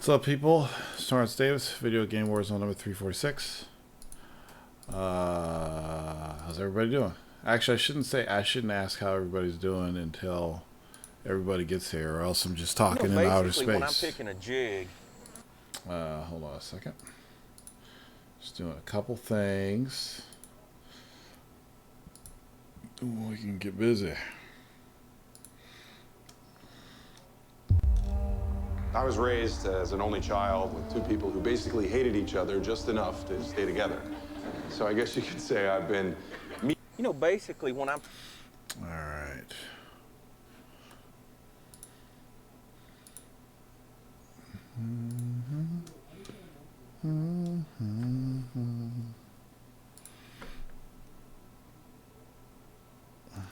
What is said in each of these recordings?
What's up, people? Torrance Davis, Video Game Wars on number 346. How's everybody doing? Actually, I shouldn't ask how everybody's doing until everybody gets here, or else I'm just talking in outer space. When I'm picking a jig. Hold on a second. Just doing a couple things. Ooh, we can get busy. I was raised as an only child with two people who basically hated each other just enough to stay together. So I guess you could say I've been... You know, basically when I'm... All right.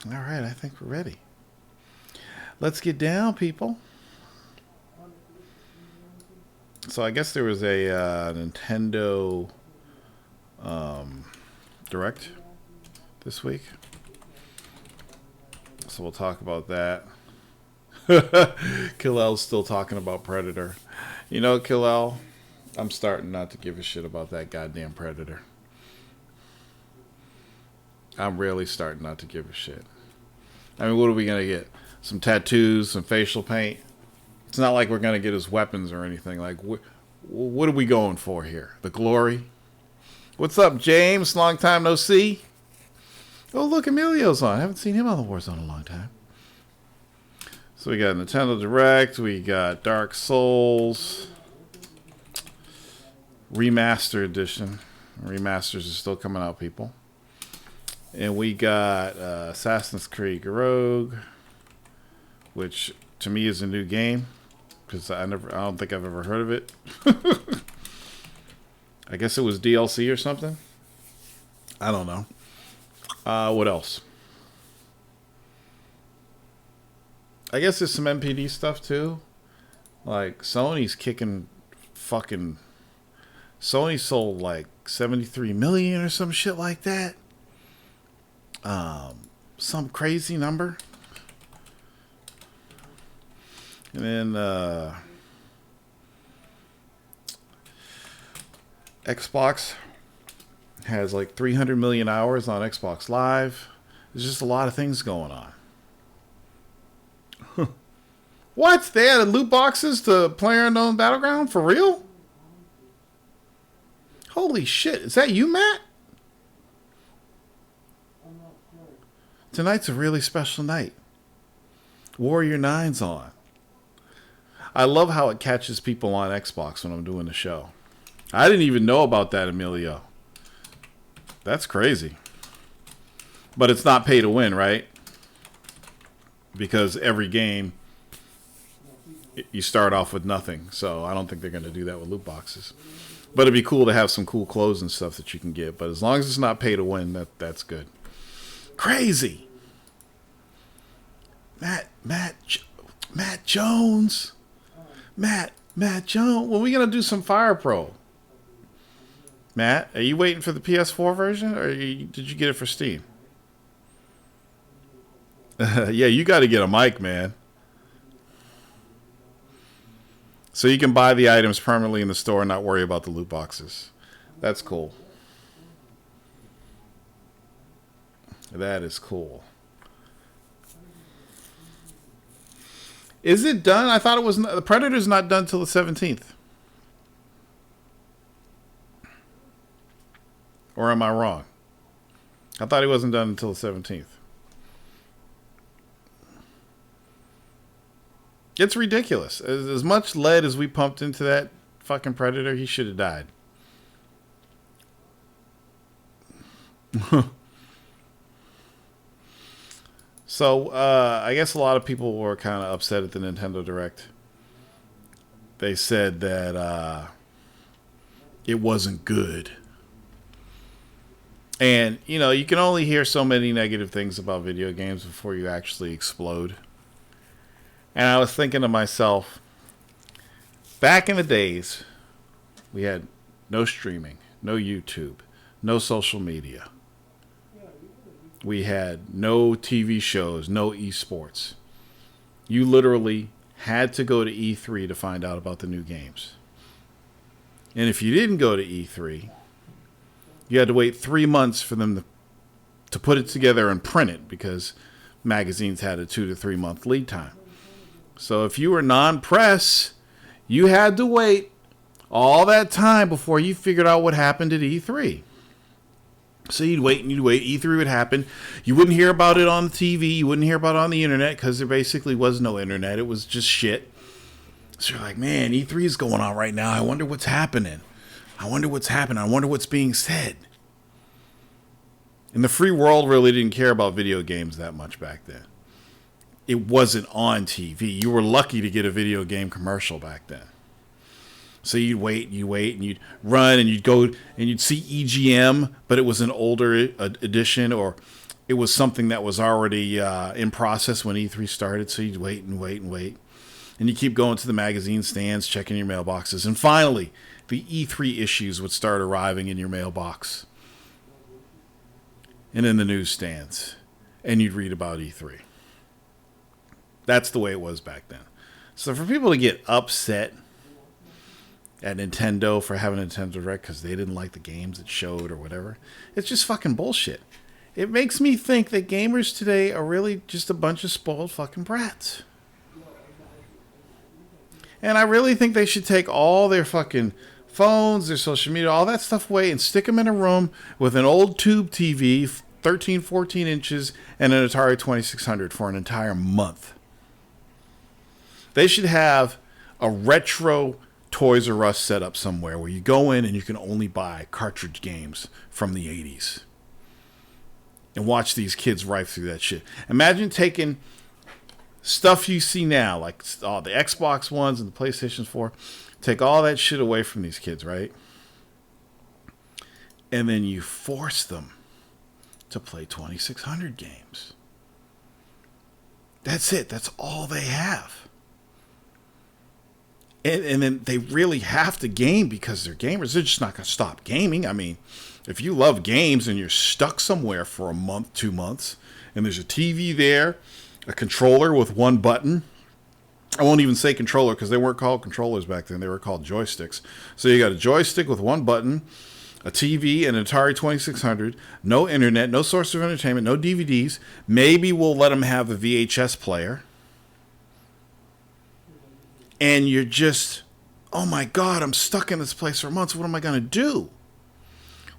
All right, I think we're ready. Let's get down, people. So I guess there was a Nintendo Direct this week. So we'll talk about that. Killel's still talking about Predator. You know, Killel, I'm starting not to give a shit about that goddamn Predator. I'm really starting not to give a shit. I mean, what are we going to get? Some tattoos, some facial paint? It's not like we're going to get his weapons or anything. Like, what are we going for here? The glory? What's up, James? Long time no see. Oh, look, Emilio's on. I haven't seen him on the Warzone in a long time. So we got Nintendo Direct. We got Dark Souls. Remaster edition. Remasters are still coming out, people. And we got Assassin's Creed Rogue, which to me is a new game because I don't think I've ever heard of it. I guess it was DLC or something. I don't know. What else? I guess there's some MPD stuff too. Like Sony's kicking fucking. Sony sold like 73 million or some shit like that. Some crazy number. And then Xbox has like 300 million hours on Xbox Live. There's just a lot of things going on. What? They added loot boxes to PlayerUnknown Battleground? For real? Holy shit. Is that you, Matt? Tonight's a really special night. Warrior 9's on. I love how it catches people on Xbox when I'm doing the show. I didn't even know about that, Emilio. That's crazy. But it's not pay to win, right? Because every game, you start off with nothing. So I don't think they're going to do that with loot boxes. But it'd be cool to have some cool clothes and stuff that you can get. But as long as it's not pay to win, that's good. Crazy. Matt Jones. Matt Jones. When are we going to do some Fire Pro? Matt, are you waiting for the PS4 version, or did you get it for Steam? Yeah, you got to get a mic, man. So you can buy the items permanently in the store and not worry about the loot boxes. That's cool. That is cool. Is it done? I thought it was. The Predator's not done till the 17th. Or am I wrong? I thought he wasn't done until the 17th. It's ridiculous. As much lead as we pumped into that fucking Predator, he should have died. So, I guess a lot of people were kind of upset at the Nintendo Direct. They said that it wasn't good. And, you know, you can only hear so many negative things about video games before you actually explode. And I was thinking to myself, back in the days, we had no streaming, no YouTube, no social media. We had no TV shows, no esports. You literally had to go to E3 to find out about the new games. And if you didn't go to E3, you had to wait 3 months for them to put it together and print it, because magazines had a 2 to 3 month lead time. So if you were non-press, you had to wait all that time before you figured out what happened at E3. So you'd wait and you'd wait. E3 would happen. You wouldn't hear about it on the TV. You wouldn't hear about it on the internet, because there basically was no internet. It was just shit. So you're like, man, E3 is going on right now. I wonder what's happening. I wonder what's happening. I wonder what's being said. And the free world really didn't care about video games that much back then. It wasn't on TV. You were lucky to get a video game commercial back then. So you'd wait, and you'd run, and you'd go, and you'd see EGM, but it was an older edition, or it was something that was already in process when E3 started. So you'd wait and wait and wait. And you keep going to the magazine stands, checking your mailboxes. And finally, the E3 issues would start arriving in your mailbox and in the newsstands. And you'd read about E3. That's the way it was back then. So for people to get upset at Nintendo for having a Nintendo Direct because they didn't like the games it showed or whatever, it's just fucking bullshit. It makes me think that gamers today are really just a bunch of spoiled fucking brats. And I really think they should take all their fucking phones, their social media, all that stuff away and stick them in a room with an old tube TV, 13, 14 inches, and an Atari 2600 for an entire month. They should have a retro Toys R Us set up somewhere where you go in and you can only buy cartridge games from the 80s. And watch these kids rife through that shit. Imagine taking stuff you see now, like all the Xbox Ones and the PlayStation 4, take all that shit away from these kids, right? And then you force them to play 2600 games. That's it. That's all they have. And then they really have to game because they're gamers. They're just not going to stop gaming. I mean, if you love games and you're stuck somewhere for a month, 2 months, and there's a TV there, a controller with one button. I won't even say controller because they weren't called controllers back then. They were called joysticks. So you got a joystick with one button, a TV, and an Atari 2600, no internet, no source of entertainment, no DVDs. Maybe we'll let them have a VHS player. And you're just, oh my God, I'm stuck in this place for months. What am I going to do?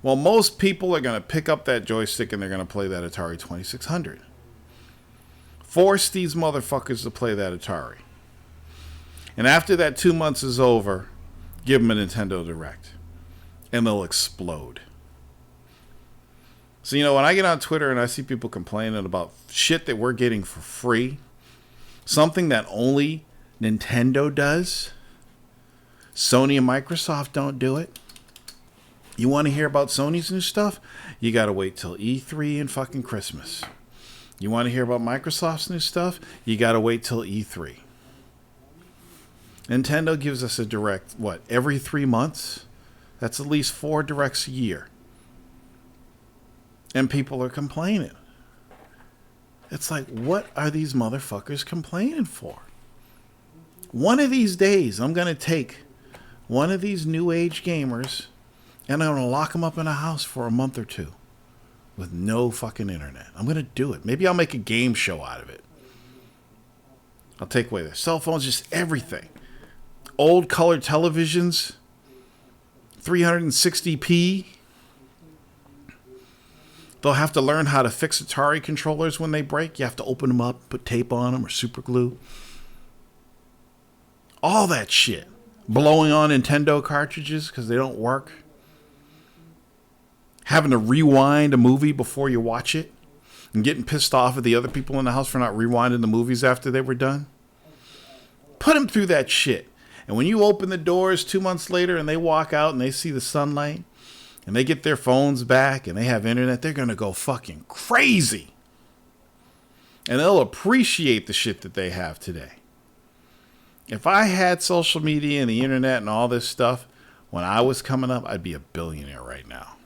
Well, most people are going to pick up that joystick and they're going to play that Atari 2600. Force these motherfuckers to play that Atari. And after that 2 months is over, give them a Nintendo Direct. And they'll explode. So, when I get on Twitter and I see people complaining about shit that we're getting for free, something that only Nintendo does, Sony and Microsoft don't do it. You want to hear about Sony's new stuff? You got to wait till E3 and fucking Christmas. You want to hear about Microsoft's new stuff? You got to wait till E3. Nintendo gives us a direct, every 3 months? That's at least 4 directs a year. And people are complaining. It's like, what are these motherfuckers complaining for? One of these days, I'm going to take one of these new age gamers and I'm going to lock them up in a house for a month or two with no fucking internet. I'm going to do it. Maybe I'll make a game show out of it. I'll take away their cell phones, just everything. Old color televisions, 360p. They'll have to learn how to fix Atari controllers when they break. You have to open them up, put tape on them or super glue. All that shit. Blowing on Nintendo cartridges because they don't work. Having to rewind a movie before you watch it. And getting pissed off at the other people in the house for not rewinding the movies after they were done. Put them through that shit. And when you open the doors 2 months later and they walk out and they see the sunlight and they get their phones back and they have internet, they're going to go fucking crazy. And they'll appreciate the shit that they have today. If I had social media and the internet and all this stuff when I was coming up, I'd be a billionaire right now.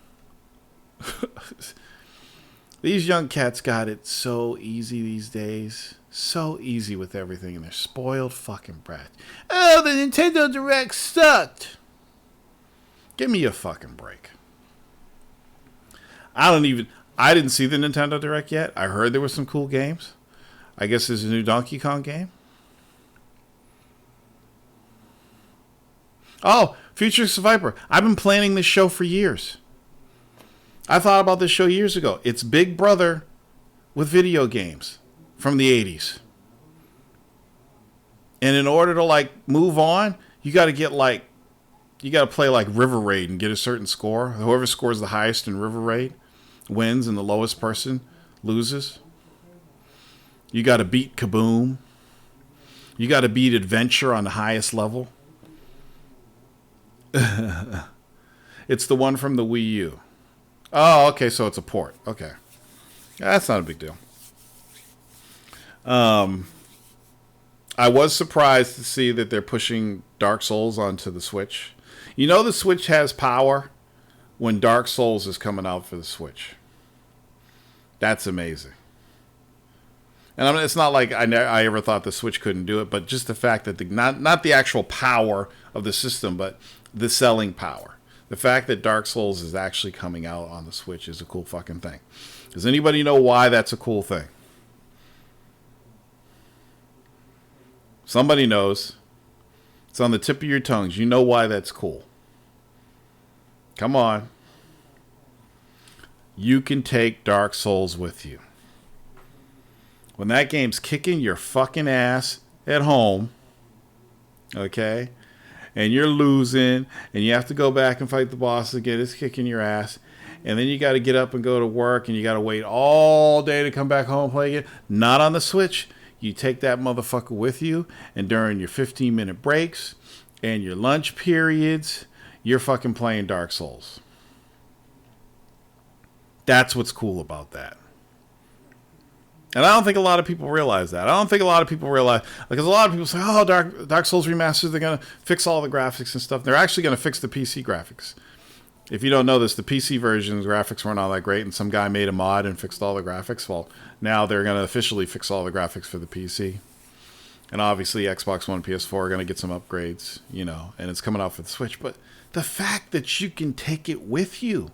These young cats got it so easy these days. So easy with everything, and they're spoiled fucking brats. Oh, the Nintendo Direct sucked. Give me a fucking break. I didn't see the Nintendo Direct yet. I heard there were some cool games. I guess there's a new Donkey Kong game. Oh, Future Survivor. I've been planning this show for years. I thought about this show years ago. It's Big Brother with video games from the 80s. And in order to like move on, you got to play like River Raid and get a certain score. Whoever scores the highest in River Raid wins, and the lowest person loses. You got to beat Kaboom. You got to beat Adventure on the highest level. It's the one from the Wii U. Oh, okay, so it's a port. Okay. That's not a big deal. I was surprised to see that they're pushing Dark Souls onto the Switch. You know the Switch has power when Dark Souls is coming out for the Switch. That's amazing. And I mean, it's not like I ever thought the Switch couldn't do it, but just the fact that not the actual power of the system, but the selling power. The fact that Dark Souls is actually coming out on the Switch is a cool fucking thing. Does anybody know why that's a cool thing? Somebody knows. It's on the tip of your tongues. You know why that's cool. Come on. You can take Dark Souls with you. When that game's kicking your fucking ass at home, okay, and you're losing, and you have to go back and fight the boss again, it's kicking your ass, and then you got to get up and go to work, and you got to wait all day to come back home and play again. Not on the Switch. You take that motherfucker with you, and during your 15-minute breaks and your lunch periods, you're fucking playing Dark Souls. That's what's cool about that. And I don't think a lot of people realize that. I don't think a lot of people realize, because a lot of people say, oh, Dark Souls Remaster, they're going to fix all the graphics and stuff. They're actually going to fix the PC graphics. If you don't know this, the PC version's graphics weren't all that great, and some guy made a mod and fixed all the graphics. Well, now they're going to officially fix all the graphics for the PC. And obviously, Xbox One, PS4 are going to get some upgrades, you know, and it's coming out for the Switch. But the fact that you can take it with you,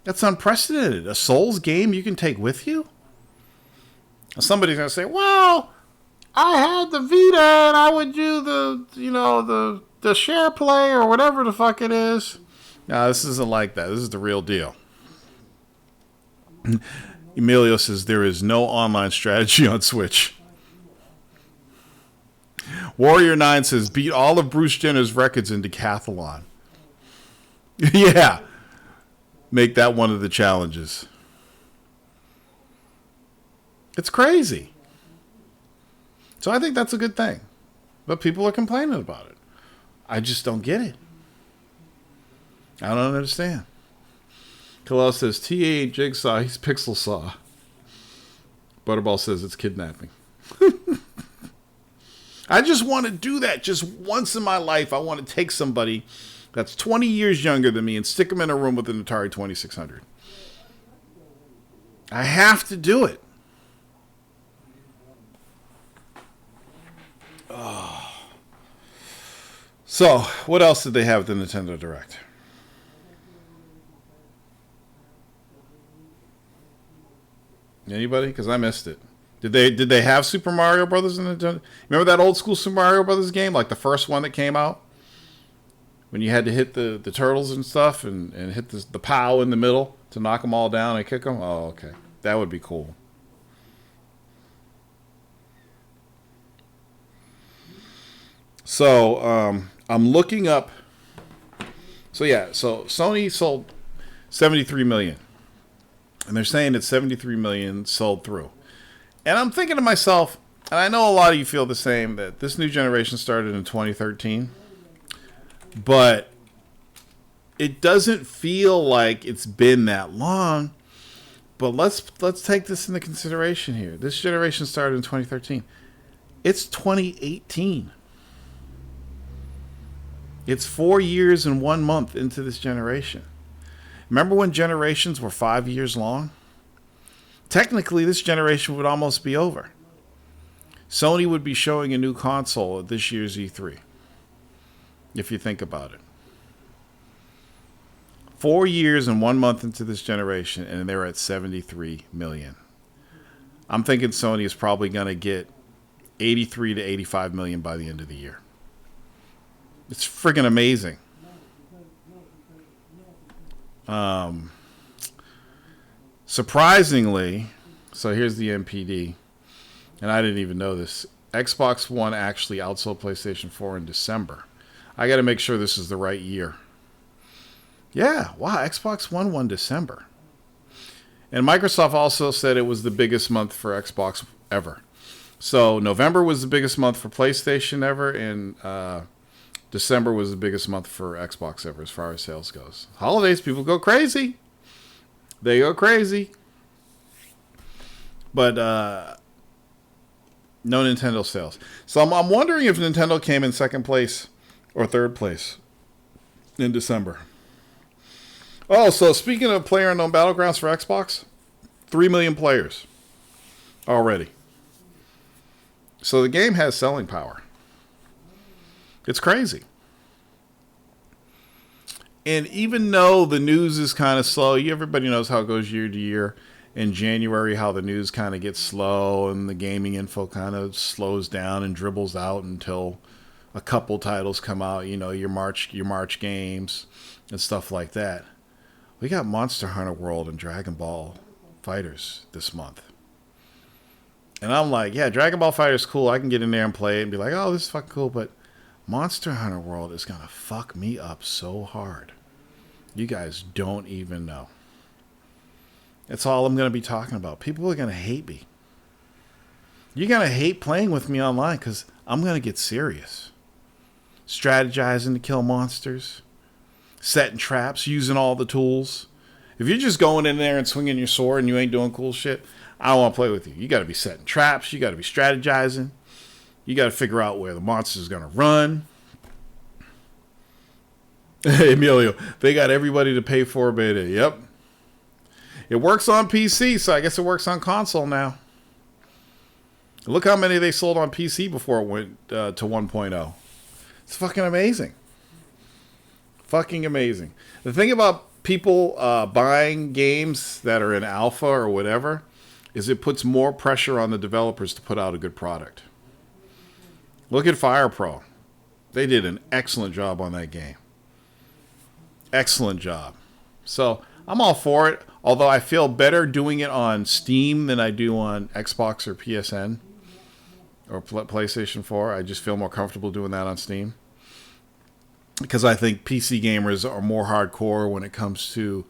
that's unprecedented. A Souls game you can take with you? Somebody's going to say, well, I had the Vita and I would do the share play or whatever the fuck it is. No, this isn't like that. This is the real deal. Emilio says there is no online strategy on Switch. Warrior 9 says beat all of Bruce Jenner's records in decathlon. Yeah. Make that one of the challenges. It's crazy. So I think that's a good thing. But people are complaining about it. I just don't get it. I don't understand. Kalel says, TA ain't Jigsaw, he's Pixel Saw. Butterball says it's kidnapping. I just want to do that just once in my life. I want to take somebody that's 20 years younger than me and stick them in a room with an Atari 2600. I have to do it. Oh. So, what else did they have at the Nintendo Direct? Anybody? Because I missed it. Did they have Super Mario Brothers in Nintendo? Remember that old school Super Mario Brothers game, like the first one that came out, when you had to hit the turtles and stuff and hit the POW in the middle to knock them all down and kick them? Oh, okay, that would be cool. So I'm looking up. So yeah, so Sony sold 73 million. And they're saying that 73 million sold through. And I'm thinking to myself, and I know a lot of you feel the same, that this new generation started in 2013. But it doesn't feel like it's been that long. But let's take this into consideration here. This generation started in 2013. It's 2018. It's 4 years and 1 month into this generation. Remember when generations were 5 years long? technically this generation would almost be over. Sony would be showing a new console at this year's E3, if you think about it. 4 years and 1 month into this generation, and they're at 73 million. I'm thinking Sony is probably going to get 83 to 85 million by the end of the year. It's friggin' amazing. Surprisingly, so here's the NPD, and I didn't even know this. Xbox One actually outsold PlayStation 4 in December. I got to make sure this is the right year. Yeah, wow, Xbox One won December. And Microsoft also said it was the biggest month for Xbox ever. So November was the biggest month for PlayStation ever, and December was the biggest month for Xbox ever as far as sales goes. Holidays, people go crazy. They go crazy. But no Nintendo sales. So I'm wondering if Nintendo came in second place or third place in December. Oh, so speaking of PlayerUnknown Battlegrounds for Xbox, 3 million players already. So the game has selling power. It's crazy. And even though the news is kind of slow, everybody knows how it goes year to year. In January, how the news kind of gets slow and the gaming info kind of slows down and dribbles out until a couple titles come out, your March games and stuff like that. We got Monster Hunter World and Dragon Ball Fighters this month. And I'm like, yeah, Dragon Ball Fighters is cool. I can get in there and play it and be like, oh, this is fucking cool. But Monster Hunter World is going to fuck me up so hard. You guys don't even know. That's all I'm going to be talking about. People are going to hate me. You're going to hate playing with me online because I'm going to get serious. Strategizing to kill monsters. Setting traps, using all the tools. If you're just going in there and swinging your sword and you ain't doing cool shit, I don't want to play with you. You got to be setting traps. You got to be strategizing. You got to figure out where the monster's going to run. Emilio, they got everybody to pay for beta. Yep. It works on PC, so I guess it works on console now. Look how many they sold on PC before it went to 1.0. It's fucking amazing. Fucking amazing. The thing about people buying games that are in alpha or whatever is it puts more pressure on the developers to put out a good product. Look at Fire Pro. They did an excellent job on that game. Excellent job. So I'm all for it, although I feel better doing it on Steam than I do on Xbox or PSN or PlayStation 4. I just feel more comfortable doing that on Steam. Because I think PC gamers are more hardcore when it comes to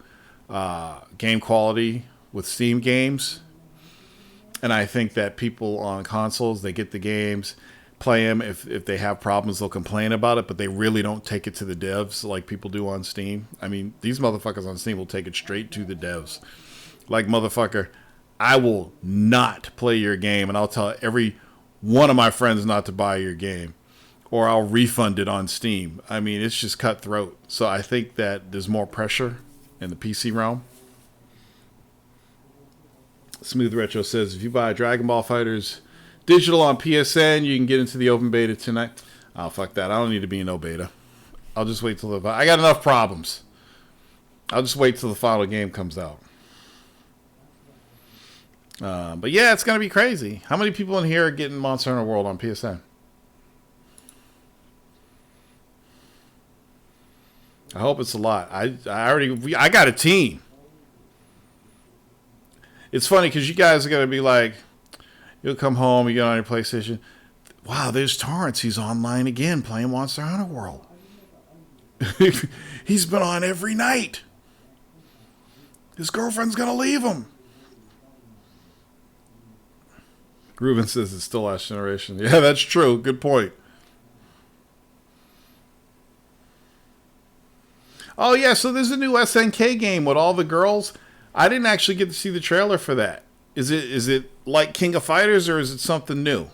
game quality with Steam games. And I think that people on consoles, they get the games, play them. If they have problems, they'll complain about it, but they really don't take it to the devs like people do on Steam. I mean, these motherfuckers on Steam will take it straight to the devs. Like, motherfucker, I will not play your game, and I'll tell every one of my friends not to buy your game. Or I'll refund it on Steam. I mean, it's just cutthroat. So I think that there's more pressure in the PC realm. Smooth Retro says, if you buy Dragon Ball Fighters digital on PSN, you can get into the open beta tonight. Oh, fuck that. I don't need to be in no beta. I'll just wait till I got enough problems. I'll just wait till the final game comes out. But yeah, it's going to be crazy. How many people in here are getting Monster Hunter World on PSN? I hope it's a lot. I got a team. It's funny because you guys are going to be like, you'll come home, you get on your PlayStation. Wow, there's Torrance. He's online again playing Monster Hunter World. He's been on every night. His girlfriend's going to leave him. Ruben says it's still last generation. Yeah, that's true. Good point. Oh, yeah, so there's a new SNK game with all the girls. I didn't actually get to see the trailer for that. Is it like King of Fighters, or is it something new?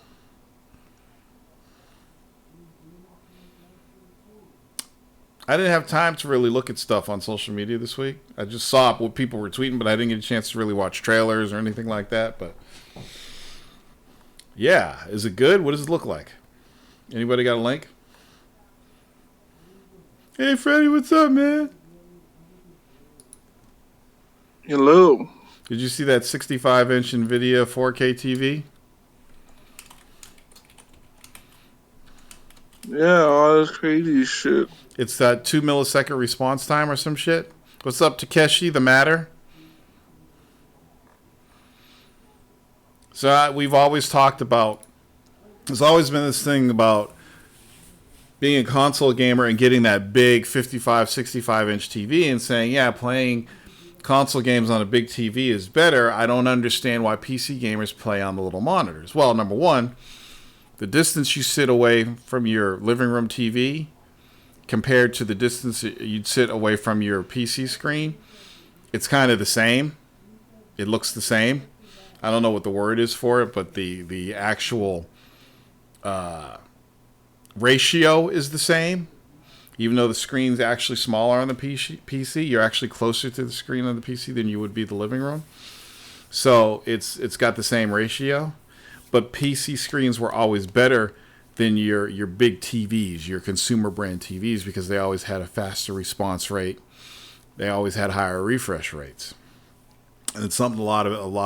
I didn't have time to really look at stuff on social media this week. I just saw what people were tweeting, but I didn't get a chance to really watch trailers or anything like that. But yeah, is it good? What does it look like? Anybody got a link? Hey, Freddie, what's up, man? Hello. Did you see that 65-inch Nvidia 4K TV? Yeah, all this crazy shit. It's that 2 millisecond response time or some shit. What's up, Takeshi? The Matter? So we've always talked about, there's always been this thing about being a console gamer and getting that big 55, 65-inch TV and saying, yeah, playing console games on a big TV is better. I don't understand why PC gamers play on the little monitors. Well, number one, the distance you sit away from your living room TV compared to the distance you'd sit away from your PC screen, it's kind of the same. It looks the same. I don't know what the word is for it, but the actual ratio is the same. Even though the screen's actually smaller on the PC, you're actually closer to the screen on the PC than you would be the living room. So it's got the same ratio. But PC screens were always better than your big TVs, your consumer brand TVs, because they always had a faster response rate. They always had higher refresh rates. And it's something a lot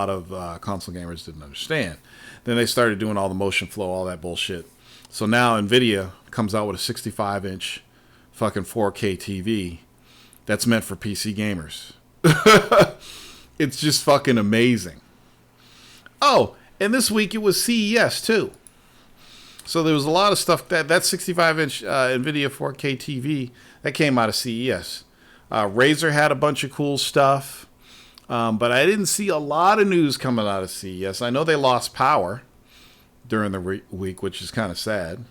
of console gamers didn't understand. Then they started doing all the motion flow, all that bullshit. So now Nvidia comes out with a 65-inch fucking 4K TV that's meant for PC gamers. It's just fucking amazing. Oh, and this week it was CES too. So there was a lot of stuff that 65-inch Nvidia 4K TV that came out of CES. Razer had a bunch of cool stuff. But I didn't see a lot of news coming out of CES. I know they lost power during the week, which is kind of sad.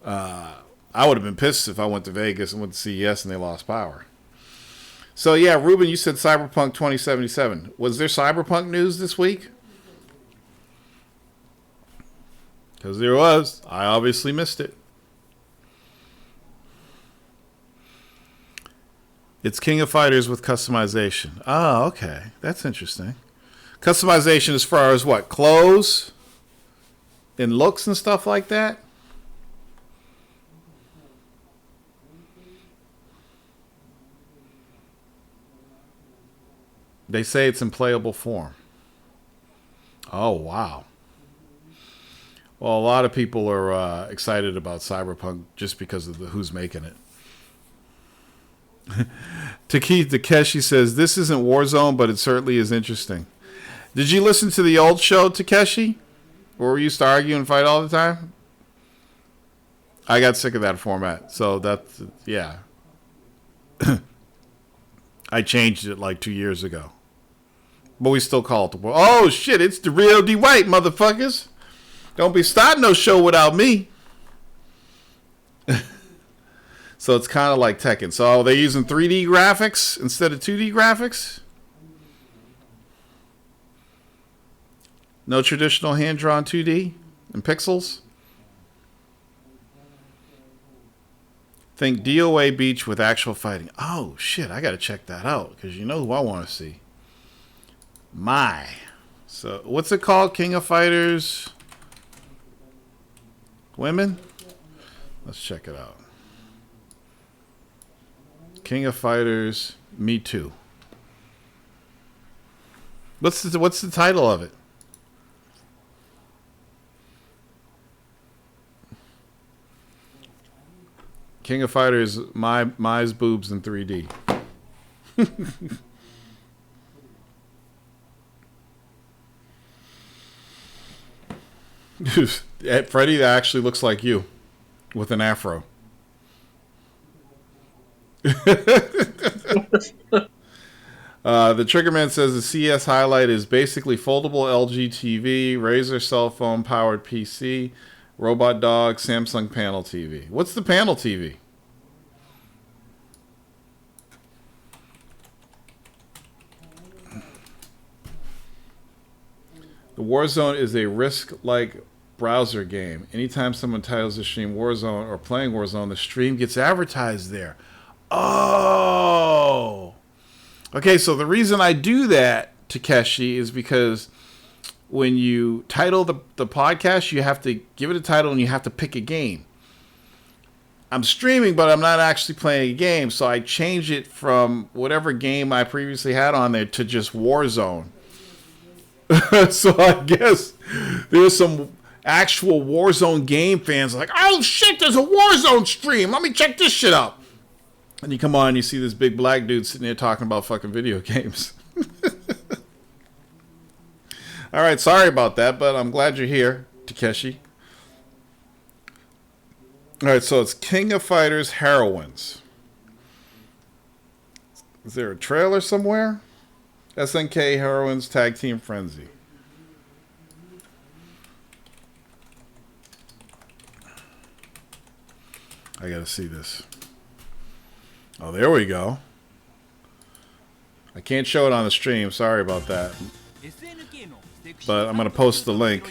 I would have been pissed if I went to Vegas and went to CES and they lost power. So yeah, Ruben, you said Cyberpunk 2077. Was there Cyberpunk news this week? Because there was. I obviously missed it. It's King of Fighters with customization. Oh, okay. That's interesting. Customization as far as what? Clothes and looks and stuff like that? They say it's in playable form. Oh, wow. Well, a lot of people are excited about Cyberpunk just because of who's making it. Takeshi says, this isn't Warzone, but it certainly is interesting. Did you listen to the old show, Takeshi? Where we used to argue and fight all the time? I got sick of that format. So that's, yeah. I changed it like 2 years ago. But we still call it the world. Oh, shit, it's the real D-White, motherfuckers. Don't be starting no show without me. So it's kind of like Tekken. So they're using 3D graphics instead of 2D graphics? No traditional hand-drawn 2D and pixels? Think DOA Beach with actual fighting. Oh, shit, I got to check that out because you know who I want to see. So what's it called? King of Fighters Women? Let's check it out. King of Fighters Me Too. What's the title of it? King of Fighters My's boobs in 3D. Freddy, that actually looks like you with an afro. The Triggerman says the CS highlight is basically foldable LG TV, Razer cell phone powered PC, Robot Dog, Samsung panel TV. What's the panel TV? The Warzone is a Risk-like browser game. Anytime someone titles the stream Warzone or playing Warzone, the stream gets advertised there. Oh! Okay, so the reason I do that, Takeshi, is because when you title the podcast, you have to give it a title and you have to pick a game. I'm streaming, but I'm not actually playing a game, so I change it from whatever game I previously had on there to just Warzone. So I guess there's some actual Warzone game fans like, oh shit, there's a Warzone stream. Let me check this shit out. And you come on and you see this big black dude sitting there talking about fucking video games. All right, sorry about that, but I'm glad you're here, Takeshi. All right, so it's King of Fighters Heroines. Is there a trailer somewhere? SNK Heroines Tag Team Frenzy. I gotta see this. Oh, there we go. I can't show it on the stream. Sorry about that. But I'm gonna post the link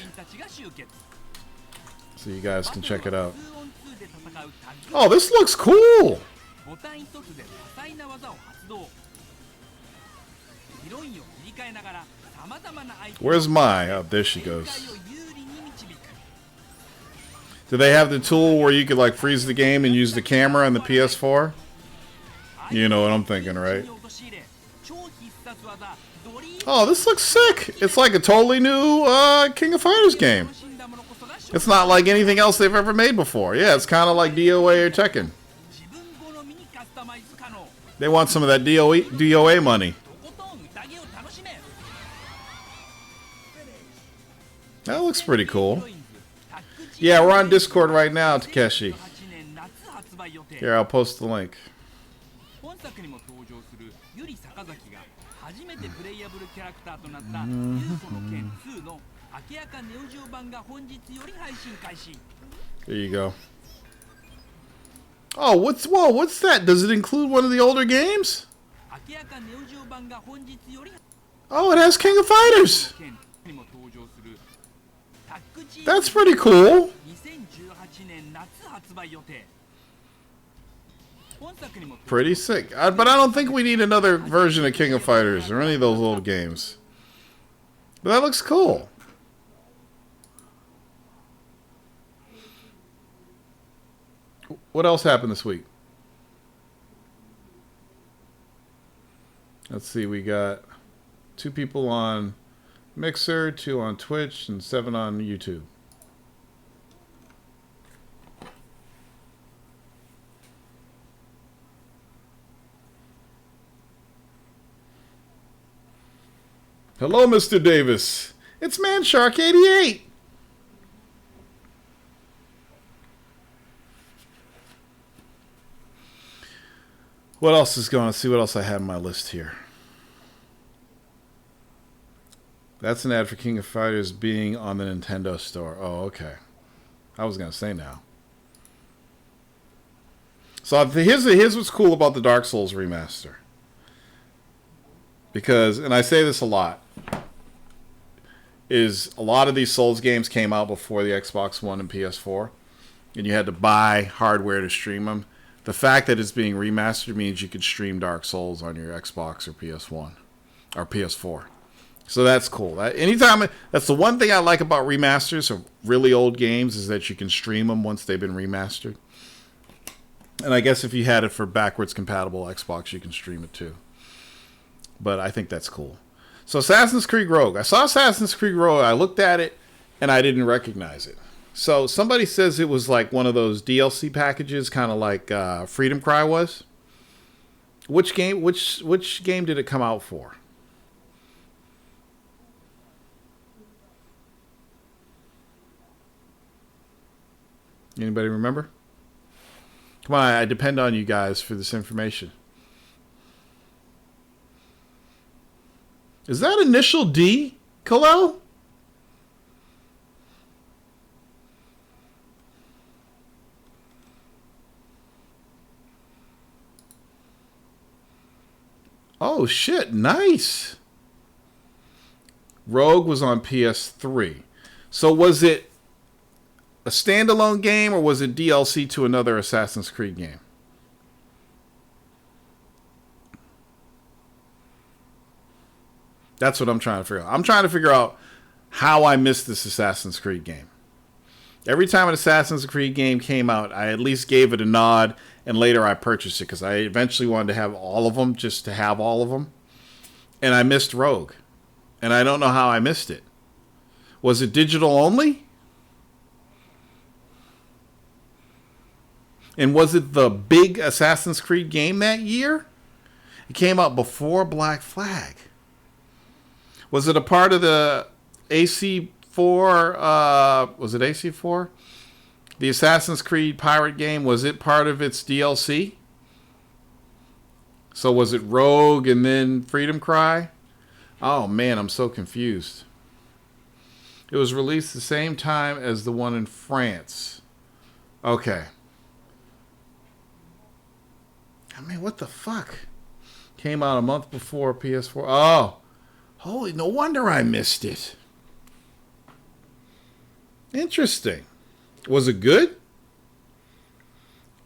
so you guys can check it out. Oh, this looks cool. Where's Mai? Oh, there she goes. Do they have the tool where you could like freeze the game and use the camera on the PS4? You know what I'm thinking, right? Oh, this looks sick. It's like a totally new King of Fighters game. It's not like anything else they've ever made before. Yeah, it's kind of like DOA or Tekken. They want some of that DOA money. That looks pretty cool. Yeah, we're on Discord right now, Takeshi. Here, I'll post the link. There you go. Oh, what's that? Does it include one of the older games? Oh, it has King of Fighters. That's pretty cool. Pretty sick. But I don't think we need another version of King of Fighters or any of those old games. But that looks cool. What else happened this week? Let's see. We got 2 people on Mixer, 2 on Twitch, and 7 on YouTube. Hello, Mr. Davis. It's ManShark88. What else is going on? See what else I have on my list here. That's an ad for King of Fighters being on the Nintendo Store. Oh, okay. I was going to say now. So here's what's cool about the Dark Souls remaster. Because, and I say this a lot, is a lot of these Souls games came out before the Xbox One and PS4. And you had to buy hardware to stream them. The fact that it's being remastered means you could stream Dark Souls on your Xbox or PS1 or PS4. So that's cool. That's the one thing I like about remasters of really old games is that you can stream them once they've been remastered. And I guess if you had it for backwards compatible Xbox, you can stream it too. But I think that's cool. So Assassin's Creed Rogue. I saw Assassin's Creed Rogue. I looked at it and I didn't recognize it. So somebody says it was like one of those DLC packages, kind of like Freedom Cry was. Which game did it come out for? Anybody remember? Come on, I depend on you guys for this information. Is that initial D, Kalel? Oh, shit. Nice. Rogue was on PS3. So was it a standalone game or was it DLC to another Assassin's Creed game? That's what I'm trying to figure out. I'm trying to figure out how I missed this Assassin's Creed game. Every time an Assassin's Creed game came out, I at least gave it a nod, and later I purchased it because I eventually wanted to have all of them, just to have all of them. And I missed Rogue. And I don't know how I missed it. Was it digital only? And was it the big Assassin's Creed game that year? It came out before Black Flag. Was it a part of the AC4? Was it AC4? The Assassin's Creed pirate game, was it part of its DLC? So was it Rogue and then Freedom Cry? Oh man, I'm so confused. It was released the same time as the one in France. Okay. I mean, what the fuck? Came out a month before PS4. Oh. Holy, no wonder I missed it. Interesting. Was it good?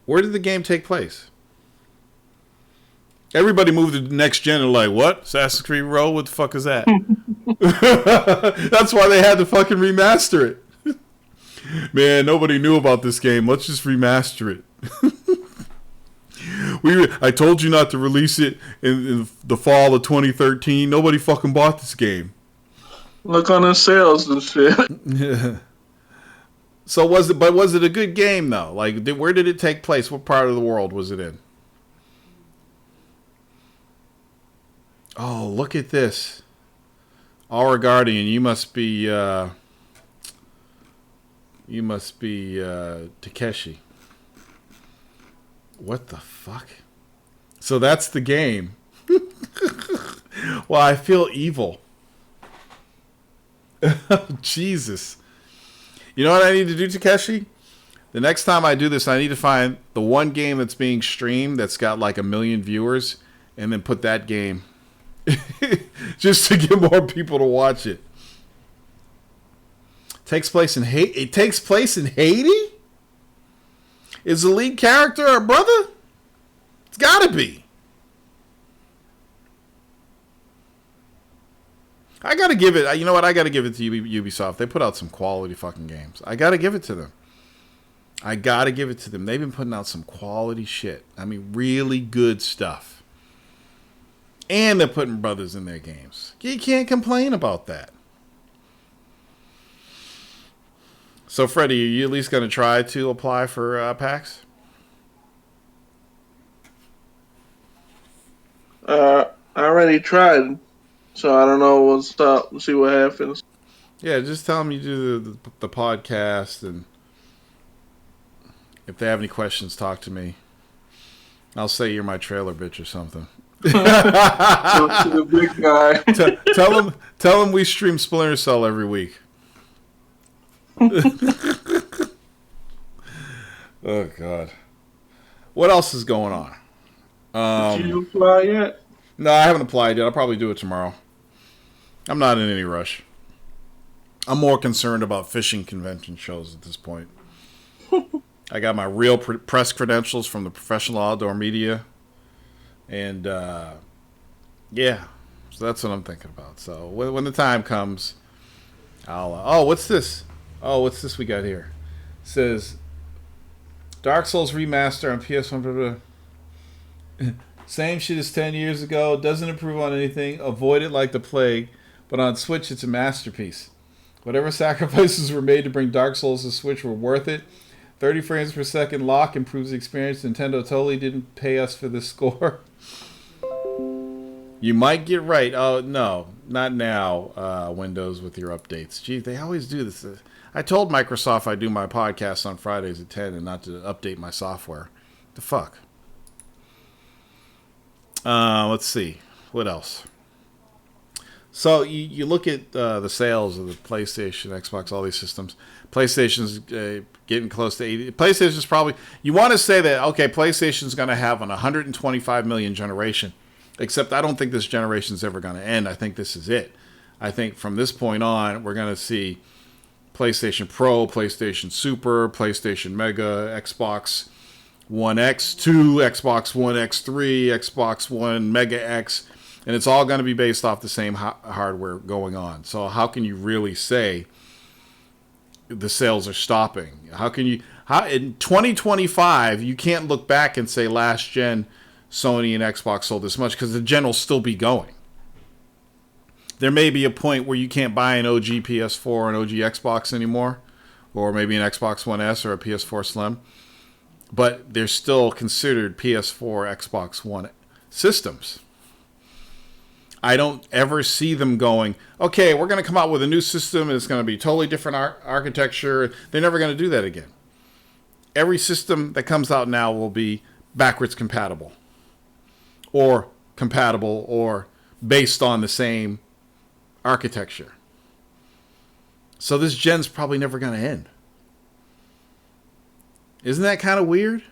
Where did the game take place? Everybody moved to the next gen and like, what? Assassin's Creed Rogue? What the fuck is that? That's why they had to fucking remaster it. Man, nobody knew about this game. Let's just remaster it. I told you not to release it in the fall of 2013. Nobody fucking bought this game. Look on the sales and shit. Yeah. So was it a good game though? Like, where did it take place? What part of the world was it in? Oh, look at this. Our Guardian, you must be Takeshi. What the fuck? So that's the game. Well, I feel evil. Jesus. You know what I need to do, Takeshi? The next time I do this, I need to find the one game that's being streamed that's got like 1 million viewers and then put that game just to get more people to watch it. Takes place in Haiti? It takes place in Haiti? Is the lead character a brother? It's gotta be. I gotta give it, you know what? I gotta give it to Ubisoft. They put out some quality fucking games. I gotta give it to them. They've been putting out some quality shit. I mean, really good stuff. And they're putting brothers in their games. You can't complain about that. So, Freddie, are you at least going to try to apply for PAX? I already tried, so I don't know what's up. We'll see what happens. Yeah, just tell them you do the podcast, and if they have any questions, talk to me. I'll say you're my trailer bitch or something. Talk to the big guy. Tell them we stream Splinter Cell every week. Oh God, what else is going on? Did you apply yet? No, I haven't applied yet. I'll probably do it tomorrow. I'm not in any rush. I'm more concerned about fishing convention shows at this point. I got my real press credentials from the Professional Outdoor Media, and yeah, so that's what I'm thinking about. So when the time comes, I'll. What's this? Oh, what's this we got here? It says Dark Souls Remaster on PS1. Blah, blah. Same shit as 10 years ago. Doesn't improve on anything. Avoid it like the plague. But on Switch, it's a masterpiece. Whatever sacrifices were made to bring Dark Souls to Switch were worth it. 30 frames per second lock improves the experience. Nintendo totally didn't pay us for this score. You might get right. Oh, no. Not now, Windows, with your updates. Gee, they always do this. I told Microsoft I do my podcast on Fridays at 10 and not to update my software. The fuck? Let's see. What else? So you look at the sales of the PlayStation, Xbox, all these systems. PlayStation's getting close to 80. PlayStation's probably... You want to say that, okay, PlayStation's going to have an 125 million generation. Except I don't think this generation's ever going to end. I think this is it. I think from this point on, we're going to see PlayStation Pro, PlayStation Super, PlayStation Mega, Xbox One X2, Xbox One X3, Xbox One Mega X, and it's all going to be based off the same hardware going on. So how can you really say the sales are stopping? How can you... in 2025, you can't look back and say last gen Sony and Xbox sold this much, because the gen will still be going. There may be a point where you can't buy an OG PS4 or an OG Xbox anymore, or maybe an Xbox One S or a PS4 Slim, but they're still considered PS4, Xbox One systems. I don't ever see them going, okay, we're going to come out with a new system and it's going to be totally different architecture. They're never going to do that again. Every system that comes out now will be backwards compatible or based on the same architecture. So this gen's probably never going to end. Isn't that kind of weird?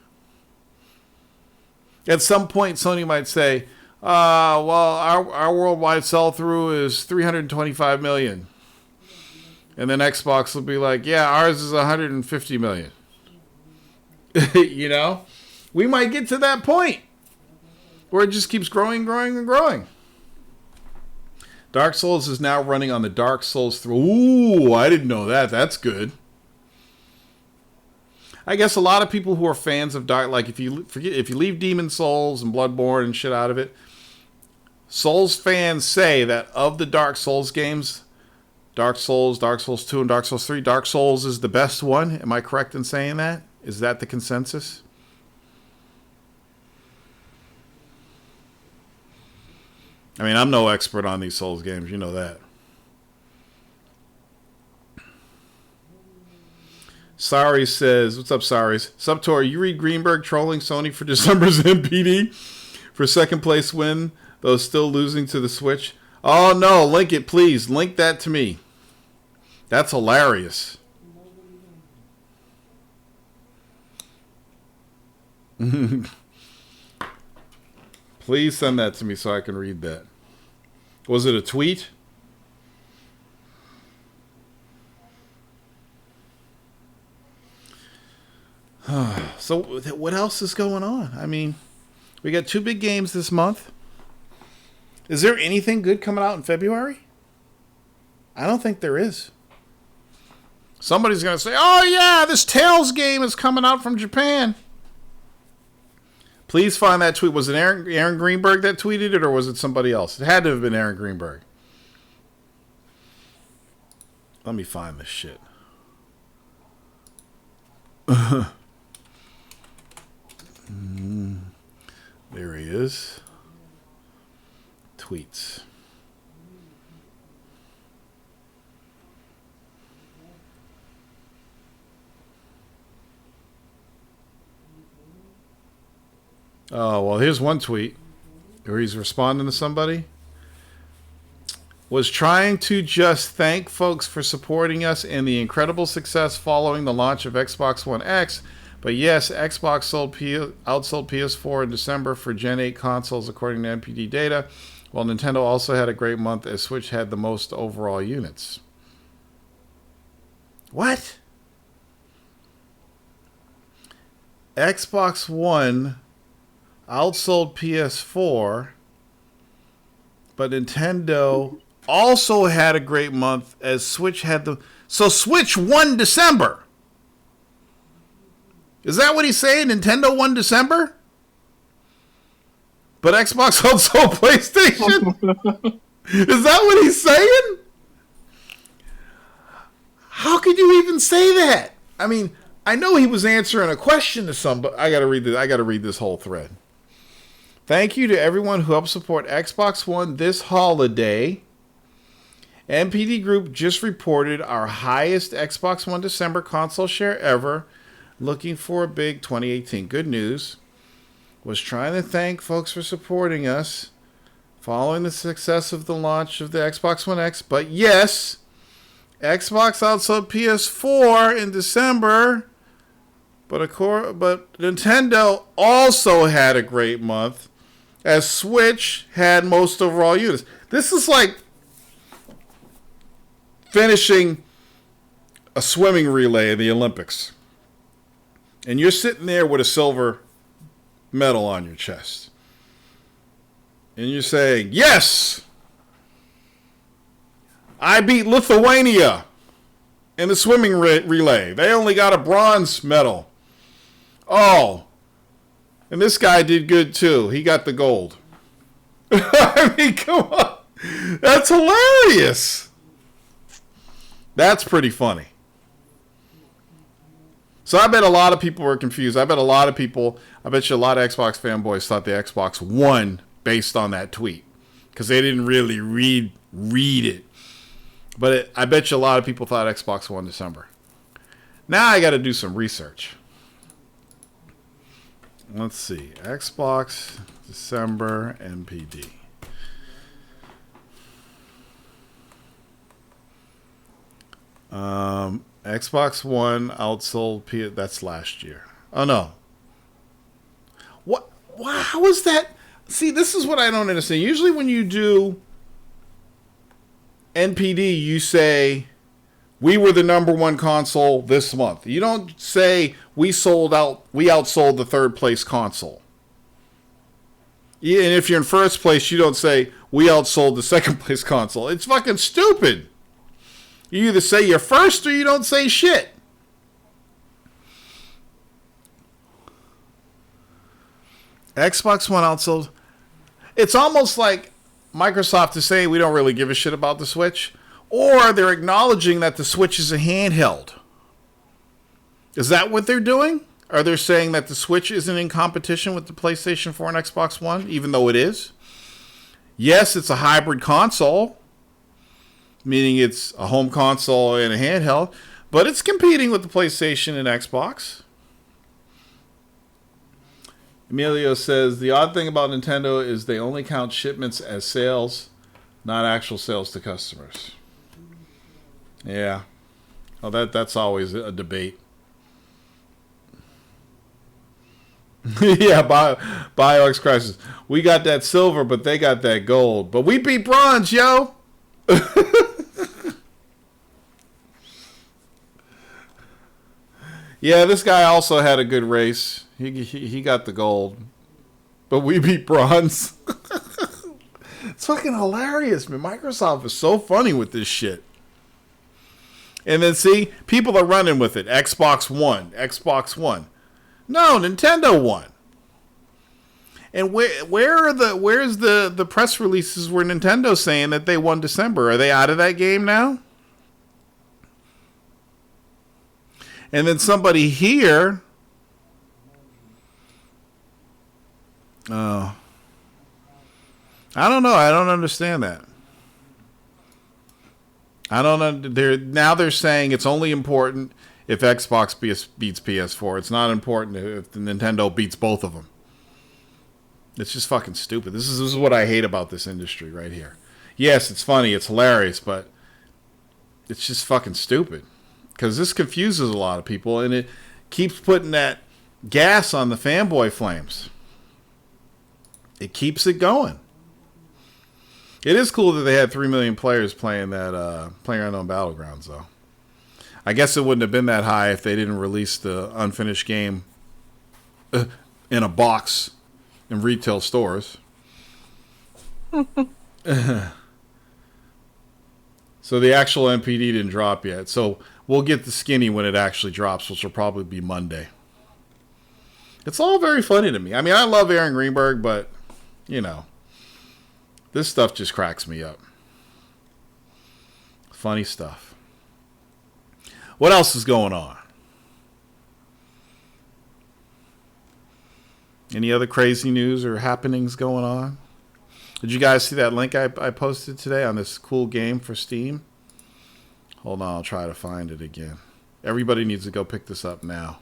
At some point, Sony might say, well, our worldwide sell-through is 325 million. And then Xbox will be like, yeah, ours is 150 million. You know? We might get to that point where it just keeps growing, growing, and growing. Dark Souls is now running on the Dark Souls 3. Ooh, I didn't know that. That's good. I guess a lot of people who are fans of Dark, like if you leave Demon Souls and Bloodborne and shit out of it, Souls fans say that of the Dark Souls games, Dark Souls 2, and Dark Souls 3, Dark Souls is the best one. Am I correct in saying that? Is that the consensus? I mean, I'm no expert on these Souls games. You know that. Sari says, what's up, Saris? Subtor, you read Greenberg trolling Sony for December's MPD for second place win, though still losing to the Switch? Oh, no. Link it, please. Link that to me. That's hilarious. Please send that to me so I can read that. Was it a tweet? So what else is going on? I mean, we got 2 big games this month. Is there anything good coming out in February? I don't think there is. Somebody's going to say, oh yeah, this Tales game is coming out from Japan. Please find that tweet. Was it Aaron Greenberg that tweeted it, or was it somebody else? It had to have been Aaron Greenberg. Let me find this shit. There he is. Tweets. Oh, well, here's one tweet where he's responding to somebody. Was trying to just thank folks for supporting us in the incredible success following the launch of Xbox One X. But yes, Xbox outsold PS4 in December for Gen 8 consoles, according to NPD data, while Nintendo also had a great month as Switch had the most overall units. What? Xbox One outsold PS4, but Nintendo also had a great month as Switch had the... So Switch won December. Is that what he's saying? Nintendo won December? But Xbox outsold PlayStation? Is that what he's saying? How could you even say that? I mean, I know he was answering a question to somebody. I gotta read this whole thread. Thank you to everyone who helped support Xbox One this holiday. MPD Group just reported our highest Xbox One December console share ever. Looking for a big 2018. Good news. Was trying to thank folks for supporting us following the success of the launch of the Xbox One X. But yes, Xbox outsold PS4 in December. But Nintendo also had a great month as Switch had most overall units. This is like finishing a swimming relay in the Olympics, and you're sitting there with a silver medal on your chest, and you're saying, yes, I beat Lithuania in the swimming relay. They only got a bronze medal. Oh, and this guy did good too. He got the gold. I mean, come on. That's hilarious. That's pretty funny. So I bet a lot of people were confused. I bet you a lot of Xbox fanboys thought the Xbox won based on that tweet, because they didn't really read it. But I bet you a lot of people thought Xbox won December. Now I got to do some research. Let's see. Xbox December NPD. Xbox One outsold that's last year. Oh no. What? How was that? See, this is what I don't understand. Usually when you do NPD, you say we were the number one console this month. You don't say we outsold the third place console. Yeah, and if you're in first place, you don't say we outsold the second place console. It's fucking stupid. You either say you're first or you don't say shit. Xbox One outsold. It's almost like Microsoft is saying we don't really give a shit about the Switch, or they're acknowledging that the Switch is a handheld. Is that what they're doing? Are they saying that the Switch isn't in competition with the PlayStation 4 and Xbox One, even though it is? Yes, it's a hybrid console, meaning it's a home console and a handheld, but it's competing with the PlayStation and Xbox. Emilio says, the odd thing about Nintendo is they only count shipments as sales, not actual sales to customers. Yeah. Well, that's always a debate. Yeah, BioX Crisis. We got that silver, but they got that gold. But we beat bronze, yo! Yeah, this guy also had a good race. He got the gold. But we beat bronze. It's fucking hilarious, man. Microsoft is so funny with this shit. And then see, people are running with it. Xbox One. No, Nintendo won. And where's the press releases where Nintendo's saying that they won December? Are they out of that game now? And then somebody here. Oh. I don't know. I don't understand that. I don't know. They're saying it's only important if Xbox beats PS4. It's not important if the Nintendo beats both of them. It's just fucking stupid. This is what I hate about this industry right here. Yes, it's funny, it's hilarious, but it's just fucking stupid. Because this confuses a lot of people, and it keeps putting that gas on the fanboy flames. It keeps it going. It is cool that they had 3 million players playing that PlayerUnknown Battlegrounds, though. I guess it wouldn't have been that high if they didn't release the unfinished game in a box in retail stores. So the actual NPD didn't drop yet. So we'll get the skinny when it actually drops, which will probably be Monday. It's all very funny to me. I mean, I love Aaron Greenberg, but, you know, this stuff just cracks me up. Funny stuff. What else is going on? Any other crazy news or happenings going on? Did you guys see that link I posted today on this cool game for Steam? Hold on, I'll try to find it again. Everybody needs to go pick this up now.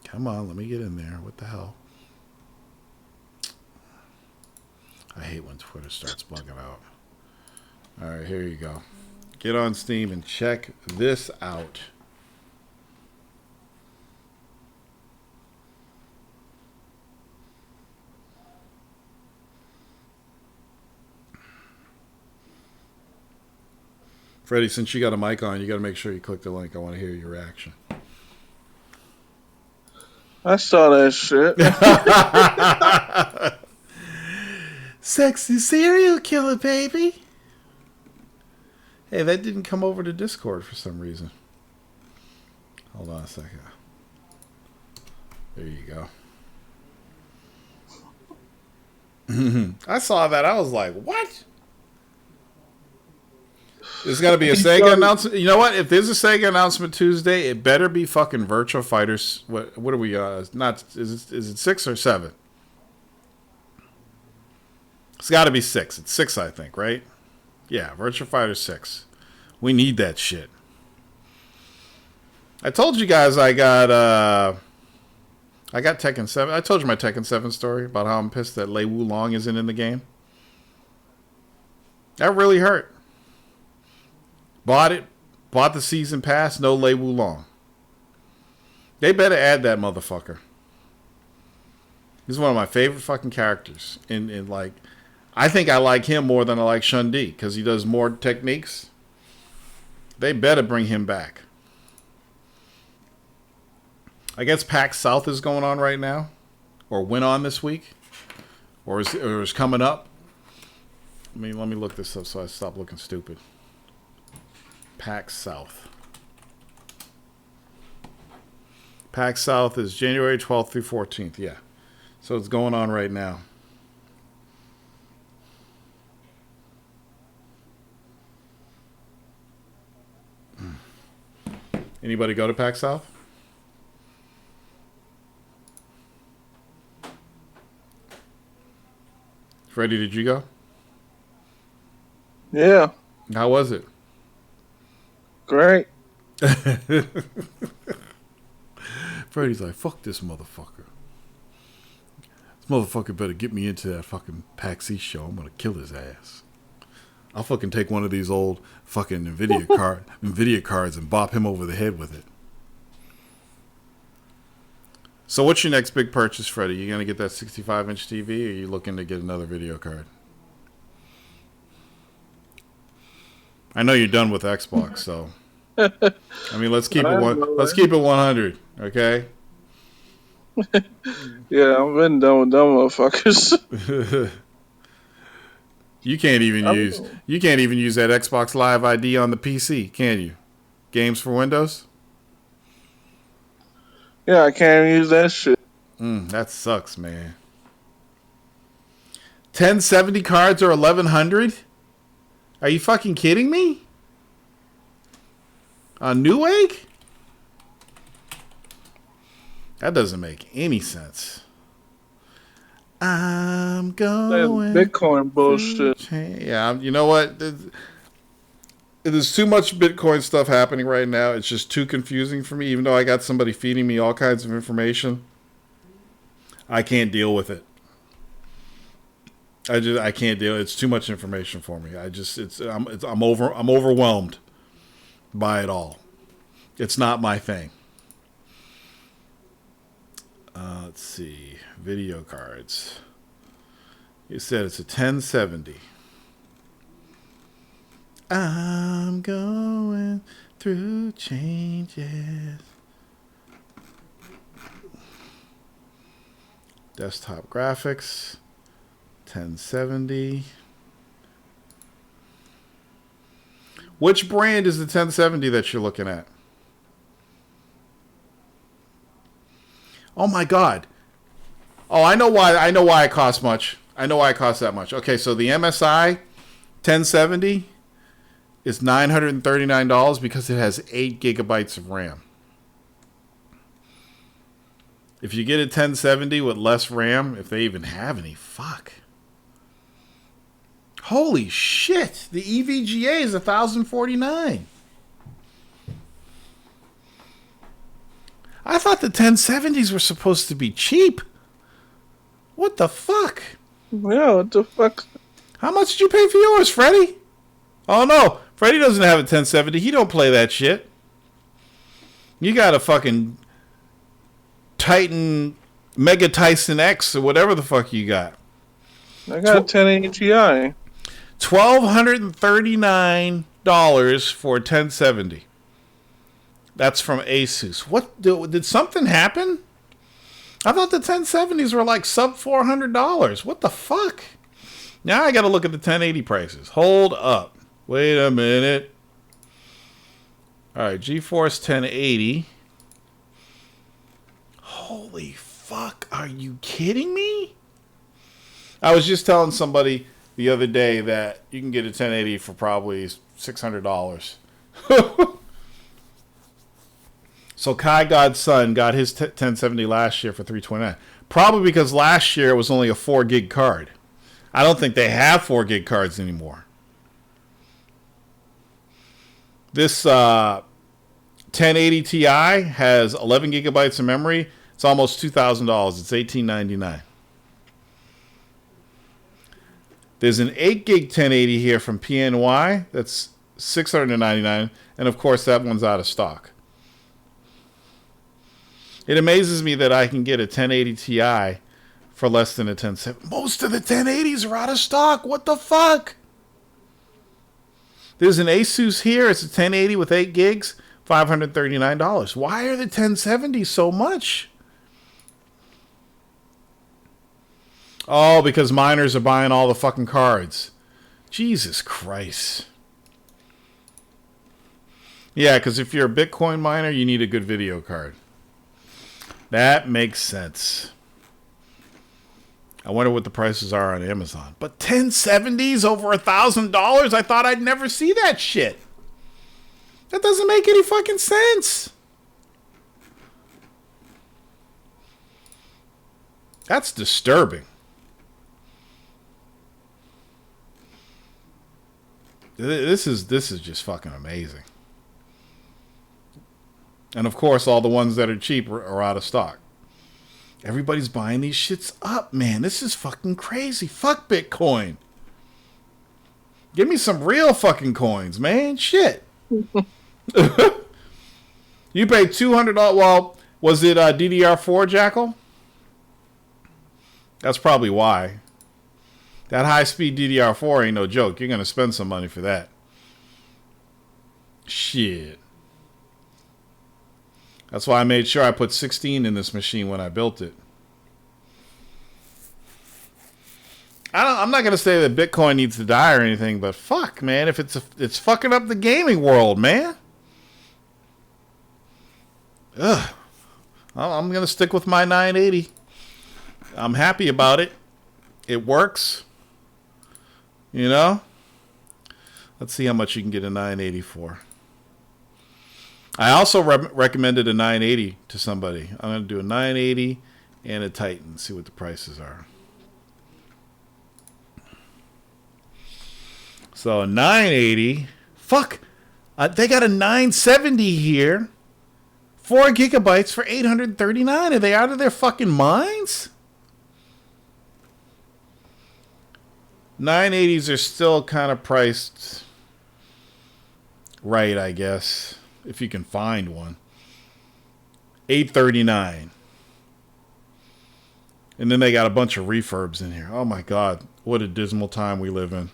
Come on, let me get in there. What the hell? I hate when Twitter starts bugging out. All right, here you go. Get on Steam and check this out. Freddie, since you got a mic on, you got to make sure you click the link. I want to hear your reaction. I saw that shit. Sexy serial killer, baby. Hey, that didn't come over to Discord for some reason. Hold on a second. There you go. I saw that. I was like, what? There's got to be a Sega announcement. You know what? If there's a Sega announcement Tuesday, it better be fucking Virtua Fighters. What are we? Not is it 6 or 7? It's got to be 6. It's 6, I think, right? Yeah, Virtua Fighter 6. We need that shit. I told you guys I got Tekken 7. I told you my Tekken 7 story about how I'm pissed that Lei Wulong isn't in the game. That really hurt. Bought the season pass, no Lei Wulong. They better add that motherfucker. He's one of my favorite fucking characters. In like, I think I like him more than I like Shun-Di because he does more techniques. They better bring him back. I guess PAX South is going on right now, or went on this week, or is coming up. Let me look this up so I stop looking stupid. PAX South. PAX South is January 12th through 14th. Yeah, so it's going on right now. Anybody go to PAX South? Freddie, did you go? Yeah. How was it? Great. Freddie's like, fuck this motherfucker. This motherfucker better get me into that fucking PAX East show. I'm gonna kill his ass. I'll fucking take one of these old fucking Nvidia cards and bop him over the head with it. So what's your next big purchase, Freddie? You gonna get that 65-inch TV, or are you looking to get another video card? I know you're done with Xbox, so I mean, let's keep it 100, okay? Yeah, I've been done with them motherfuckers. You can't even use that Xbox Live ID on the PC, can you? Games for Windows? Yeah, I can't even use that shit. That sucks, man. 1070 cards are 1100? Are you fucking kidding me? On Newegg? That doesn't make any sense. I'm going. That's Bitcoin bullshit. Yeah, you know what? There's too much Bitcoin stuff happening right now. It's just too confusing for me. Even though I got somebody feeding me all kinds of information, I can't deal with it. I can't deal. It's too much information for me. I'm overwhelmed by it all. It's not my thing. Let's see. Video cards. You said it's a 1070. I'm going through changes. Desktop graphics. 1070. Which brand is the 1070 that you're looking at? Oh my God. Oh, I know why it costs much. I know why it costs that much. Okay, so the MSI 1070 is $939 because it has 8 gigabytes of RAM. If you get a 1070 with less RAM, if they even have any, fuck. Holy shit. The EVGA is $1,049. I thought the 1070s were supposed to be cheap. What the fuck? Yeah, what the fuck? How much did you pay for yours, Freddie? Oh no, Freddie doesn't have a 1070. He don't play that shit. You got a fucking Titan Mega Tyson X or whatever the fuck you got. I got a 1080 Ti. $1,239 $8 for a 1070. That's from Asus. What did something happen? I thought the 1070s were like sub $400. What the fuck? Now I got to look at the 1080 prices. Hold up. Wait a minute. All right, GeForce 1080. Holy fuck, are you kidding me? I was just telling somebody the other day that you can get a 1080 for probably $600. So Kai God's son got his 1070 last year for $329. Probably because last year it was only a 4 gig card. I don't think they have 4 gig cards anymore. This 1080 Ti has 11 gigabytes of memory. It's almost $2,000. It's $1,899. There's an 8 gig 1080 here from PNY. That's $699. And of course, that one's out of stock. It amazes me that I can get a 1080 Ti for less than a 1070. Most of the 1080s are out of stock. What the fuck? There's an Asus here. It's a 1080 with 8 gigs, $539. Why are the 1070s so much? Oh, because miners are buying all the fucking cards. Jesus Christ. Yeah, because if you're a Bitcoin miner, you need a good video card. That makes sense. I wonder what the prices are on Amazon. But 1070s over $1,000? I thought I'd never see that shit. That doesn't make any fucking sense. That's disturbing. This is just fucking amazing. And of course, all the ones that are cheap are out of stock. Everybody's buying these shits up, man. This is fucking crazy. Fuck Bitcoin. Give me some real fucking coins, man. Shit. You paid $200. Well, was it DDR4, Jackal? That's probably why. That high-speed DDR4 ain't no joke. You're going to spend some money for that. Shit. That's why I made sure I put 16 in this machine when I built it. I'm not going to say that Bitcoin needs to die or anything, but fuck, man. If it's fucking up the gaming world, man. Ugh. I'm going to stick with my 980. I'm happy about it. It works. You know? Let's see how much you can get a 980 for. I also recommended a 980 to somebody. I'm going to do a 980 and a Titan. See what the prices are. So a 980. Fuck. They got a 970 here. 4 gigabytes for $839. Are they out of their fucking minds? 980s are still kind of priced right, I guess. If you can find one. $839. And then they got a bunch of refurbs in here. Oh my God. What a dismal time we live in.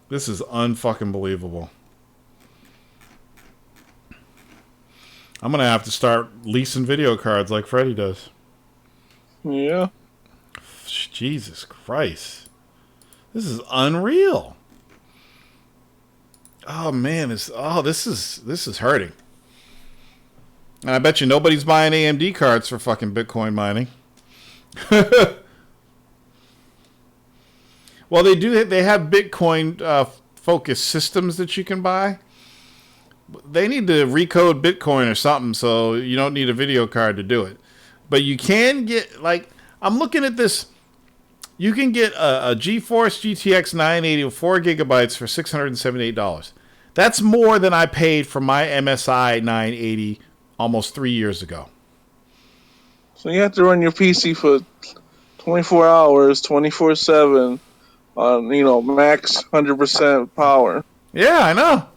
This is unfucking believable. I'm going to have to start leasing video cards like Freddie does. Yeah. Jesus Christ. This is unreal. Oh man, this is hurting. And I bet you nobody's buying AMD cards for fucking Bitcoin mining. Well, they do. They have Bitcoin focused systems that you can buy. They need to recode Bitcoin or something, so you don't need a video card to do it. But you can get, like, I'm looking at this. You can get a GeForce GTX 980 with 4 gigabytes for $678. That's more than I paid for my MSI 980 almost 3 years ago. So you have to run your PC for 24 hours, 24/7, on max 100% power. Yeah, I know.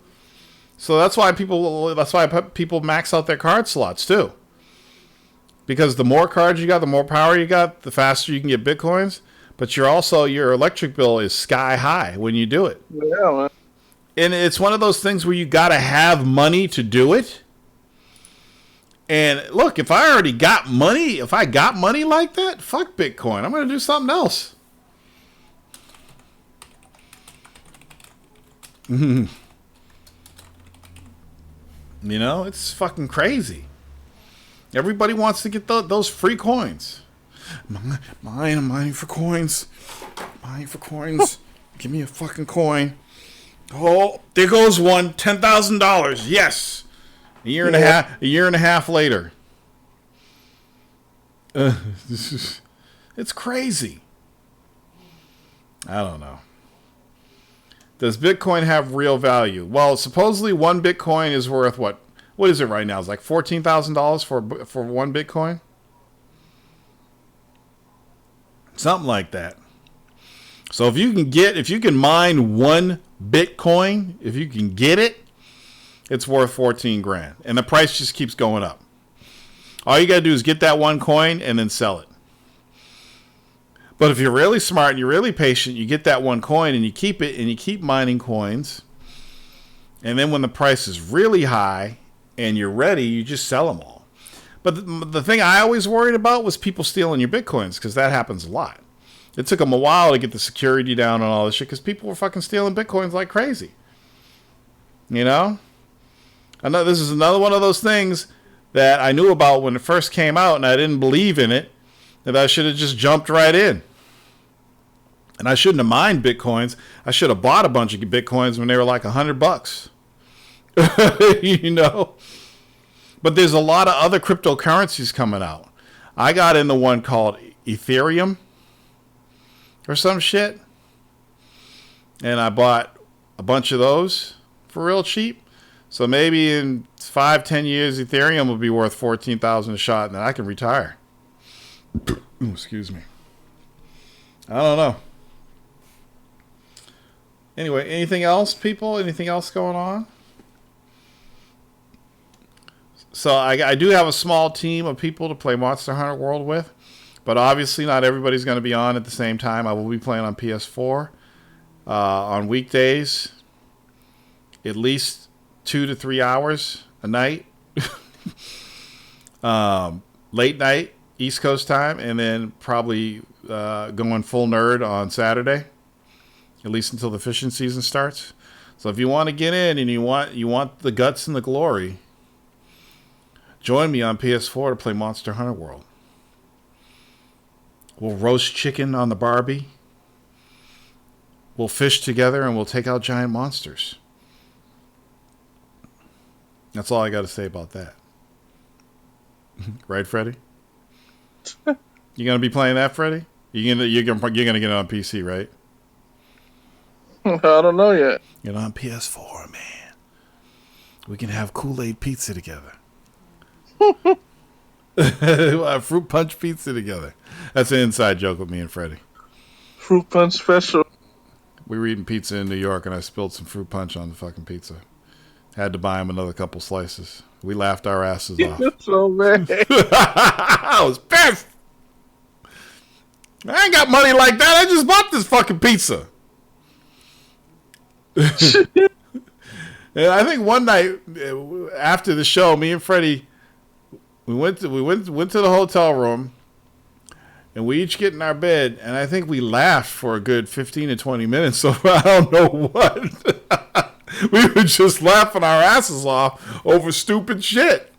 So that's why people max out their card slots too. Because the more cards you got, the more power you got, the faster you can get Bitcoins. But your electric bill is sky high when you do it. Yeah, man. And it's one of those things where you got to have money to do it. And look, if I already got money, if I got money like that, fuck Bitcoin. I'm going to do something else. You know, it's fucking crazy. Everybody wants to get those free coins. I'm mining for coins. Mining for coins. Give me a fucking coin. Oh, there goes one. $10,000. Yes. A year and a half later. It's crazy. I don't know. Does Bitcoin have real value? Well, supposedly one Bitcoin is worth what? What is it right now? It's like $14,000 for one Bitcoin? Something like that. So if you can mine one Bitcoin, if you can get it, it's worth 14 grand. And the price just keeps going up. All you got to do is get that one coin and then sell it. But if you're really smart and you're really patient, you get that one coin and you keep it and you keep mining coins. And then when the price is really high and you're ready, you just sell them all. But the thing I always worried about was people stealing your Bitcoins, because that happens a lot. It took them a while to get the security down and all this shit because people were fucking stealing Bitcoins like crazy. You know? I know this is another one of those things that I knew about when it first came out and I didn't believe in it, that I should have just jumped right in. And I shouldn't have mined Bitcoins. I should have bought a bunch of Bitcoins when they were like $100. You know? But there's a lot of other cryptocurrencies coming out. I got into one called Ethereum or some shit. And I bought a bunch of those for real cheap. So maybe in 5-10 years, Ethereum will be worth $14,000 a shot, and then I can retire. Ooh, excuse me. I don't know. Anyway, anything else, people? Anything else going on? So I do have a small team of people to play Monster Hunter World with, but obviously not everybody's going to be on at the same time. I will be playing on PS4 on weekdays, at least 2 to 3 hours a night, late night East Coast time, and then probably going full nerd on Saturday, at least until the fishing season starts. So if you want to get in and you want the guts and the glory, join me on PS4 to play Monster Hunter World. We'll roast chicken on the Barbie. We'll fish together and we'll take out giant monsters. That's all I got to say about that. Right, Freddie? You gonna be playing that, Freddie? You're gonna get it on PC, right? I don't know yet. Get on PS4, man. We can have Kool-Aid pizza together. We'll have fruit punch pizza together. That's an inside joke with me and Freddie. Fruit punch special. We were eating pizza in New York, and I spilled some fruit punch on the fucking pizza. Had to buy him another couple slices. We laughed our asses off. So bad. I was pissed. I ain't got money like that. I just bought this fucking pizza. And I think one night after the show, me and Freddie, we went to the hotel room, and we each get in our bed, and I think we laughed for a good 15 to 20 minutes. So I don't know what. We were just laughing our asses off over stupid shit.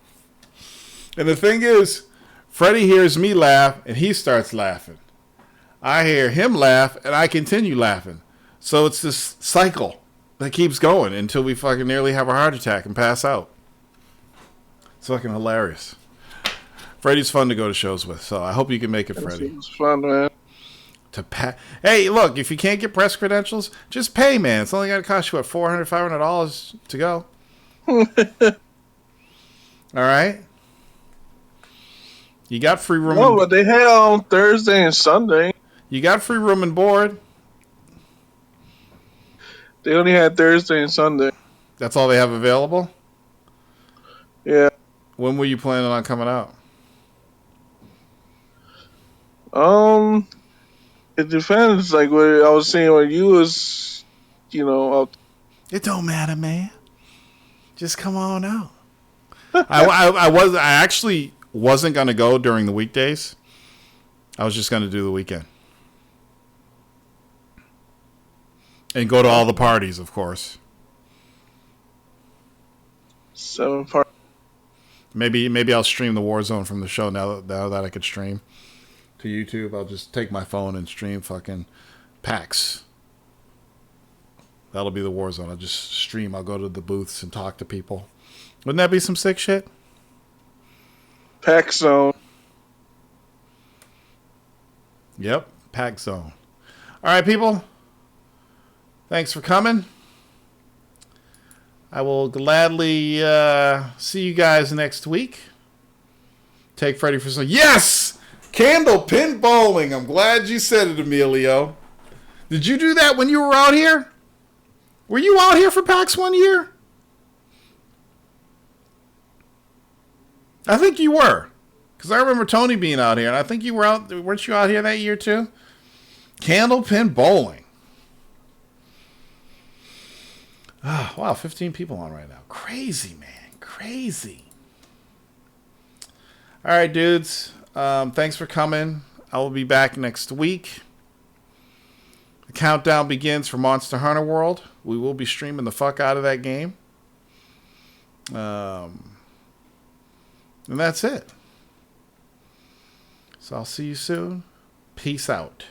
And the thing is, Freddie hears me laugh, and he starts laughing. I hear him laugh, and I continue laughing. So it's this cycle that keeps going until we fucking nearly have a heart attack and pass out. It's fucking hilarious. Freddie's fun to go to shows with, so I hope you can make it, Freddie. It's fun, man. Hey, look, if you can't get press credentials, just pay, man. It's only going to cost you, what, $400, $500 to go? All right? You got free room. No, but they had on Thursday and Sunday. You got free room and board. They only had Thursday and Sunday. That's all they have available? Yeah. When were you planning on coming out? It depends. Like what I was saying, when you was, out. It don't matter, man. Just come on out. I actually wasn't gonna go during the weekdays. I was just gonna do the weekend and go to all the parties, of course. 7 part. Maybe I'll stream the Warzone from the show now that I could stream to YouTube. I'll just take my phone and stream fucking PAX. That'll be the Warzone. I'll just stream. I'll go to the booths and talk to people. Wouldn't that be some sick shit? Pack Zone. Yep, PAX Zone. All right, people. Thanks for coming. I will gladly see you guys next week. Take Freddy for some. Yes! Candle pin bowling. I'm glad you said it, Emilio. Did you do that when you were out here? Were you out here for PAX one year? I think you were. Because I remember Tony being out here, and I think you were out. Weren't you out here that year too? Candle pin bowling. Oh, wow, 15 people on right now. Crazy, man. Crazy. All right, dudes. Thanks for coming. I will be back next week. The countdown begins for Monster Hunter World. We will be streaming the fuck out of that game. And that's it. So I'll see you soon. Peace out.